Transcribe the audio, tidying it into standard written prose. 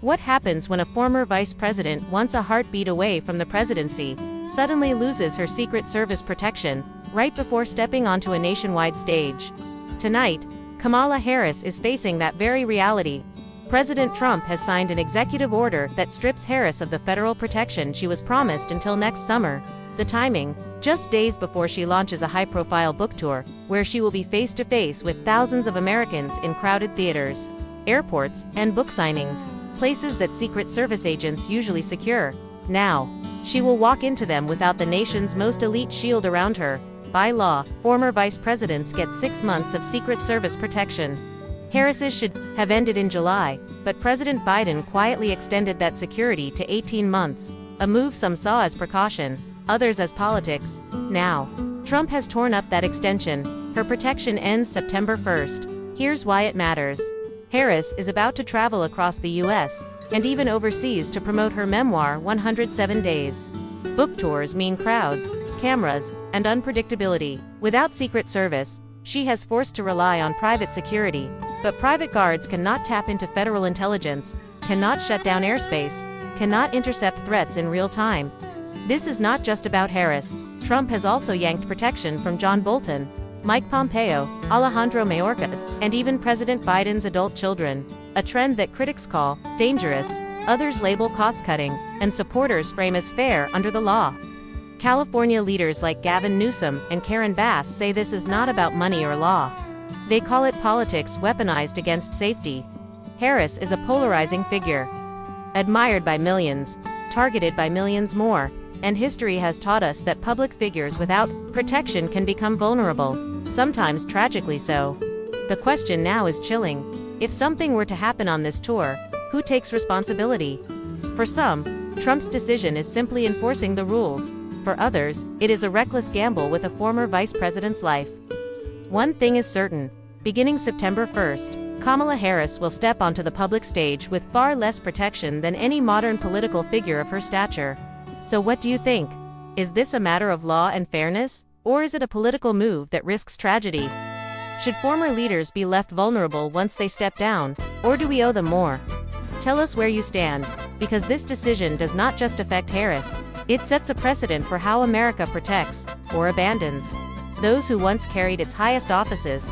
What happens when a former vice president, once a heartbeat away from the presidency, suddenly loses her Secret Service protection, right before stepping onto a nationwide stage? Tonight, Kamala Harris is facing that very reality. President Trump has signed an executive order that strips Harris of the federal protection she was promised until next summer. The timing, just days before she launches a high-profile book tour, where she will be face-to-face with thousands of Americans in crowded theaters, airports, and book signings, places that Secret Service agents usually secure. Now, she will walk into them without the nation's most elite shield around her. By law, former vice presidents get 6 months of Secret Service protection. Harris's should have ended in July, but President Biden quietly extended that security to 18 months, a move some saw as precaution, others as politics. Now, Trump has torn up that extension. Her protection ends September 1st. Here's why it matters. Harris is about to travel across the U.S., and even overseas to promote her memoir 107 Days. Book tours mean crowds, cameras, and unpredictability. Without Secret Service, she has forced to rely on private security, but private guards cannot tap into federal intelligence, cannot shut down airspace, cannot intercept threats in real time. This is not just about Harris. Trump has also yanked protection from John Bolton, Mike Pompeo, Alejandro Mayorkas, and even President Biden's adult children, a trend that critics call dangerous, others label cost-cutting, and supporters frame as fair under the law. California leaders like Gavin Newsom and Karen Bass say this is not about money or law. They call it politics weaponized against safety. Harris is a polarizing figure, admired by millions, targeted by millions more, and history has taught us that public figures without protection can become vulnerable, sometimes tragically so. The question now is chilling. If something were to happen on this tour, who takes responsibility? For some, Trump's decision is simply enforcing the rules. For others, it is a reckless gamble with a former vice president's life. One thing is certain. Beginning September 1st, Kamala Harris will step onto the public stage with far less protection than any modern political figure of her stature. So what do you think? Is this a matter of law and fairness, or is it a political move that risks tragedy? Should former leaders be left vulnerable once they step down, or do we owe them more? Tell us where you stand, because this decision does not just affect Harris. It sets a precedent for how America protects, or abandons, those who once carried its highest offices.